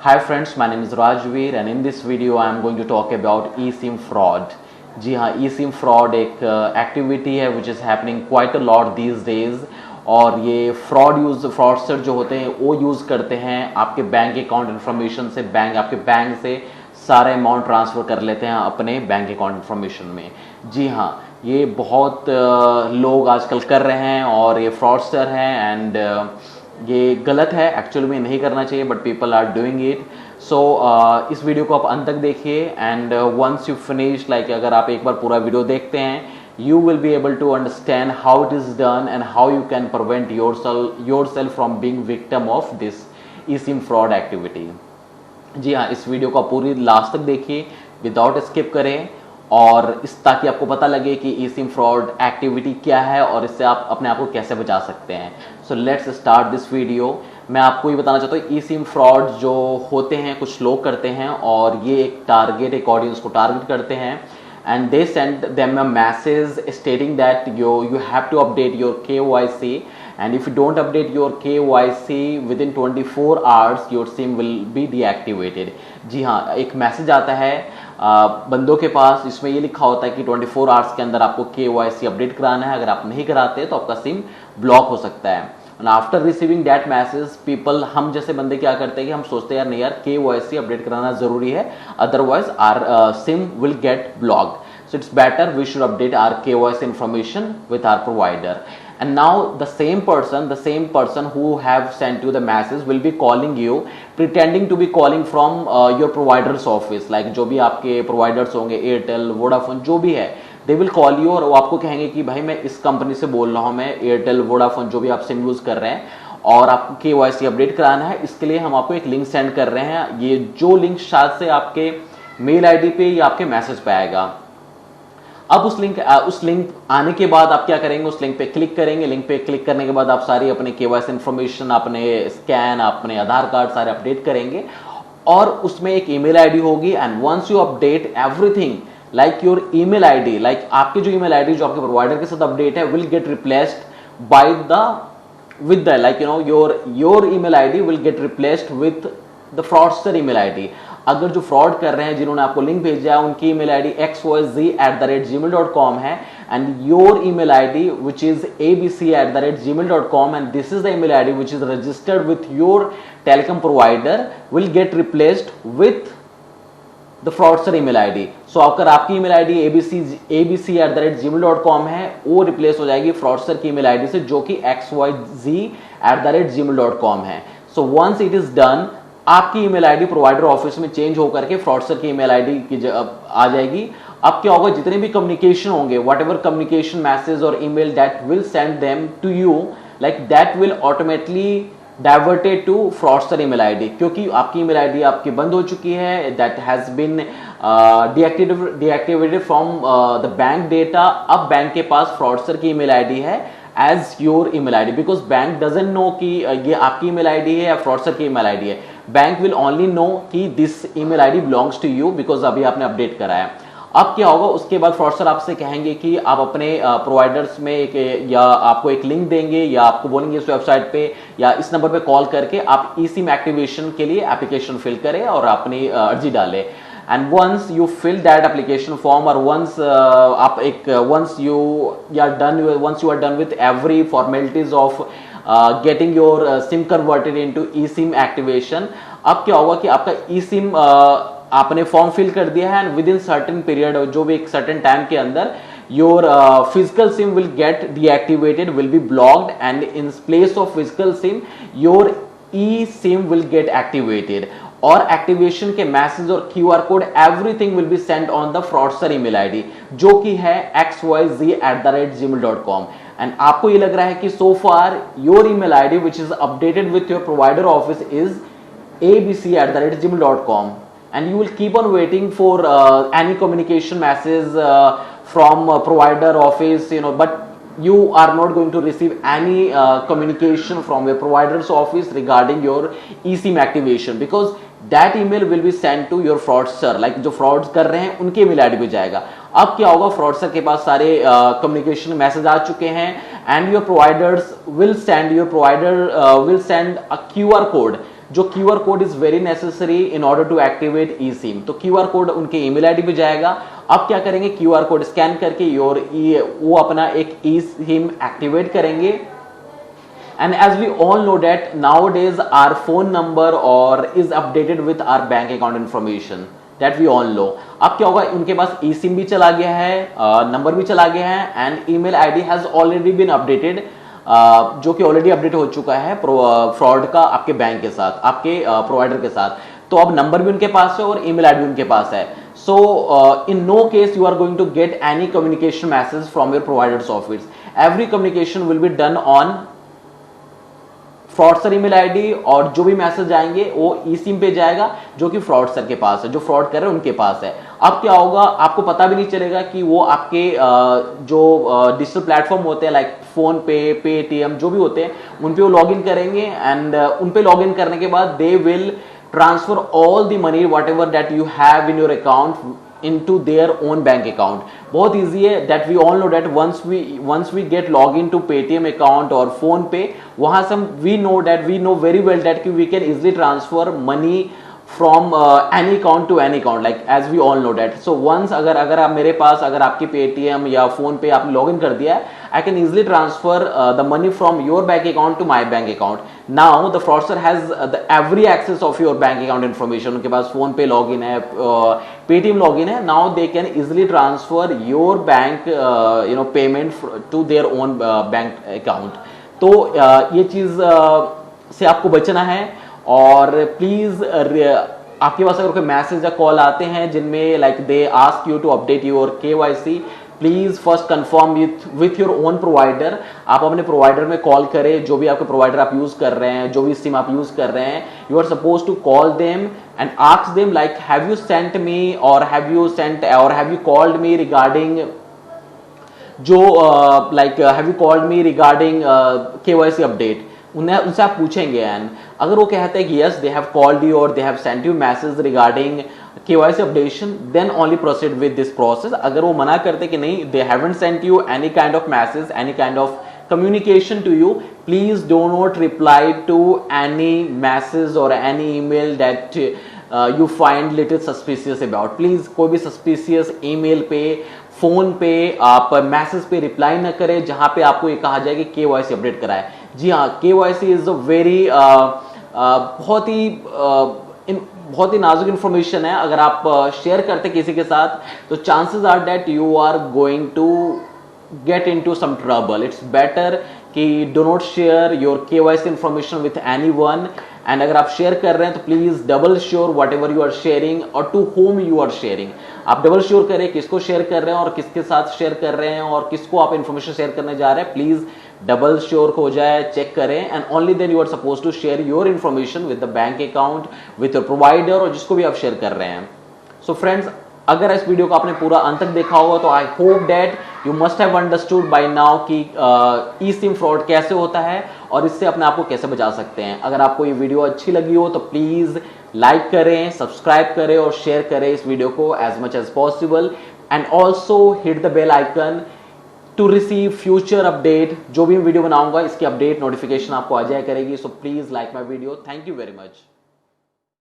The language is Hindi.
Hi friends, my name is Rajveer and in this video I am going to talk about eSIM fraud. जी हाँ, eSIM fraud एक एक्टिविटी है which is happening quite a lot these days और ये फ्रॉडस्टर जो होते हैं वो यूज़ करते हैं आपके बैंक अकाउंट इन्फॉर्मेशन से आपके बैंक से सारे अमाउंट ट्रांसफ़र कर लेते हैं अपने बैंक अकाउंट इन्फॉर्मेशन में। जी हाँ, ये बहुत लोग आजकल कर रहे हैं और ये फ्रॉडस्टर हैं एंड ये गलत है, एक्चुअली में नहीं करना चाहिए but people are doing it. So इस वीडियो को आप अंत तक देखिए एंड वंस यू फिनिश अगर आप एक बार पूरा वीडियो देखते हैं you will be able to understand how it is done and how you can prevent yourself from being victim of this eSIM fraud activity। जी हाँ, इस वीडियो को आप पूरी लास्ट तक देखिए विदाउट स्किप करें और ताकि आपको पता लगे कि eSIM फ्रॉड एक्टिविटी क्या है और इससे आप अपने आप को कैसे बचा सकते हैं। So let's start this video. मैं आपको ये बताना चाहता हूँ eSIM फ्रॉड जो होते हैं कुछ लोग करते हैं और ये एक ऑडियंस को टारगेट करते हैं and they send them a message stating that you have to update your KYC and if you don't update your KYC within 24 hours your SIM will be deactivated। जी हाँ, एक मैसेज आता है बंदों के पास, इसमें ये लिखा होता है कि 24 आवर्स के अंदर आपको KYC अपडेट कराना है, अगर आप नहीं कराते तो आपका सिम ब्लॉक हो सकता है। And after receiving that message, people हम जैसे बंदे क्या करते हैं कि हम सोचते हैं यार नहीं यार KYC अपडेट कराना जरूरी है, otherwise our SIM will get blocked. So it's better we should update our KYC information with our provider. And now the same person who have sent you the message will be calling you, pretending to be calling from your provider's office, like जो भी आपके providers होंगे, एयरटेल, वोडाफोन, जो भी है, दे विल कॉल यू और वो आपको कहेंगे कि भाई मैं इस कंपनी से बोल रहा हूँ, मैं एयरटेल, वोडाफोन, जो भी आप सिम यूज़ कर रहे हैं और आपको KYC अपडेट कराना है, इसके लिए हम आपको एक लिंक सेंड कर रहे हैं। ये जो लिंक शायद से आपके मेल आईडी पे या आपके मैसेज पे आएगा। अब उस लिंक आने के बाद आप क्या करेंगे, उस लिंक पे क्लिक करेंगे। लिंक पे क्लिक करने के बाद आप सारी अपने KYC इन्फॉर्मेशन, अपने स्कैन, अपने आधार कार्ड सारे अपडेट करेंगे और उसमें एक ईमेल आईडी होगी and once you update everything like your email ID, like आपके जो email ID जो आपके प्रोवाइडर के साथ अपडेट है will get replaced by with the your email ID will get replaced with the fraudster email ID। अगर जो फ्रॉड कर रहे हैं जिन्होंने आपको लिंक भेजा है उनकी email ID xyz@gmail.com है and your email ID which is abc@gmail.com and this is the email ID which is registered with your telecom provider will get replaced with the fraudster email ID. So अगर आपकी ईमेल आईडी abc@gmail.com है वो रिप्लेस हो जाएगी फ्रॉडस्टर की ईमेल आईडी से जो कि xyz@gmail.com है। So once it is done आपकी ईमेल आईडी प्रोवाइडर ऑफिस में चेंज होकर के फ्रॉडस्टर की ईमेल आईडी की आ जाएगी। अब क्या होगा, जितने भी कम्युनिकेशन होंगे, वट एवर कम्युनिकेशन मैसेज और email that will send them to you, like that will automatically diverted to fraudster email ID, क्योंकि आपकी ईमेल आईडी आपकी बंद हो चुकी है, that has been deactivated from the bank data. अब बैंक के पास फ्रॉडस्टर की ईमेल आईडी है as your email ID, because bank doesn't know कि ये आपकी ईमेल आईडी है या फ्रॉडस्टर की ईमेल आईडी है। बैंक विल ओनली नो कि this email ID belongs to you because अभी आपने अपडेट कराया। अब क्या होगा, उसके बाद फ्रॉडस्टर आपसे कहेंगे कि आप अपने प्रोवाइडर्स में या आपको एक लिंक देंगे या आपको बोलेंगे इस वेबसाइट पे या इस नंबर पे कॉल करके आप eSIM एक्टिवेशन के लिए एप्लीकेशन फिल करें और अपनी अर्जी डालें। And once you fill that application form और once you are done with every formalities of getting your SIM converted into eSIM activation, अब क्या होगा कि आपका eSIM आपने फॉर्म फिल कर दिया है and with in certain period, जो भी एक सर्टेन टाइम के अंदर your physical SIM will get deactivated, will be blocked and in place of physical SIM your eSIM will get activated और एक्टिवेशन के मैसेज और QR code everything will be sent on the fraudster email ID जो कि है xyz@gmail.com। एंड आपको ये लग रहा है कि so far your email ID which is updated with your provider office is abc@gmail.com and you will keep on waiting for any communication message from provider office, but you are not going to receive any communication from your provider's office regarding your eSIM activation because that email will be sent to your fraudster, like जो फ्रॉड कर रहे हैं उनके ईमेल आईडी पे जाएगा। अब क्या होगा, फ्रॉडस्टर के पास सारे कम्युनिकेशन मैसेज आ चुके हैं and your provider will send a QR code जो QR code is very necessary in order to activate e SIM. तो क्यूआर कोड उनके ईमेल आईडी पे जाएगा। अब क्या करेंगे, क्यूआर कोड स्कैन करके वो अपना एक ई सिम एक्टिवेट करेंगे। And as we all know that nowadays our phone number or is updated with our bank account information that we all know। अब क्या होगा, उनके पास ई सिम भी चला गया है, नंबर भी चला गया है, and email ID has already been updated, जो कि ऑलरेडी अपडेट हो चुका है फ्रॉड का आपके बैंक के साथ, आपके प्रोवाइडर के साथ। तो अब नंबर भी उनके पास है और ईमेल आईडी भी उनके पास है। So in no case you are going to get any communication message from your providers office. Every communication will be done on fraudster email ID, और जो भी मैसेज आएंगे वो ई सिम पे जाएगा जो कि फ्रॉडस्टर के पास है, जो फ्रॉड कर रहे हैं उनके पास है। अब क्या होगा, आपको पता भी नहीं चलेगा कि वो आपके जो डिजिटल प्लेटफॉर्म होते हैं लाइक फोन पे, पेटीएम, जो भी होते हैं उन पे वो लॉग इन करेंगे, एंड उन पे लॉग इन करने के बाद they will transfer all the money what ever that you have in your account into their own bank account। बहुत easy है, that we all know that once we get log into Paytm account और phone पे, वहां से we know very well that we can easily transfer money from any account to any account, like as we all know that। So once अगर आप मेरे पास अगर आपकी Paytm या phone पे आपने login कर दिया है, I can easily transfer the money from your bank account to my bank account। Now the fraudster has the every access of your bank account information। उनके पास phone पे login है, Paytm login है। Now they can easily transfer your bank payment to their own bank account। तो ये चीज से आपको बचना है। और प्लीज आपके पास अगर कोई मैसेज या कॉल आते हैं जिनमें like they ask you to update your KYC, please first confirm with your own provider. आप अपने प्रोवाइडर में कॉल करें, जो भी आपके प्रोवाइडर आप यूज कर रहे हैं, जो भी सिम आप यूज कर रहे हैं, you are suppose to call them and ask them like have you sent me और have you called me regarding जो have you called me regarding KYC update. उनसे आप पूछेंगे, एंड अगर वो कहते हैं कि yes they have called you और they have sent you message regarding KYC updation, then only proceed with this process. अगर वो मना करते कि नहीं, they haven't sent you any kind of message, any kind of communication to you, please do not reply to any message or any email that you find little suspicious about। please कोई भी suspicious email पे, फोन पे आप मैसेज पे रिप्लाई ना करें जहां पे आपको ये कहा जाए कि KYC अपडेट कराए। जी हाँ, KYC इज अ वेरी बहुत ही नाजुक इंफॉर्मेशन है। अगर आप शेयर करते किसी के साथ तो chances are that you are going to get into some trouble. It's better कि do not share your KYC information with anyone, and अगर आप शेयर कर रहे हैं तो please double sure whatever you are sharing और to whom you are sharing. आप डबल श्योर करें किसको शेयर कर रहे हैं और किसके साथ शेयर कर रहे हैं और किसको आप इंफॉर्मेशन शेयर करने जा रहे हैं। प्लीज डबल श्योर हो जाए, चेक करें, and only then you are suppose to share your information with the bank account, with your provider और जिसको भी आप शेयर कर रहे हैं। सो फ्रेंड्स, अगर इस वीडियो को आपने पूरा अंत तक देखा होगा तो I hope that you must have understood by now कि ई सिम फ्रॉड कैसे होता है और इससे अपने आप को कैसे बचा सकते हैं। अगर आपको ये वीडियो अच्छी लगी हो तो प्लीज लाइक करें, सब्सक्राइब करें और शेयर करें इस वीडियो को as much as possible, and also hit the bell icon to receive future update. जो भी मैं वीडियो बनाऊंगा इसकी अपडेट नोटिफिकेशन आपको आ जाया करेगी। So please like my video. Thank you very much.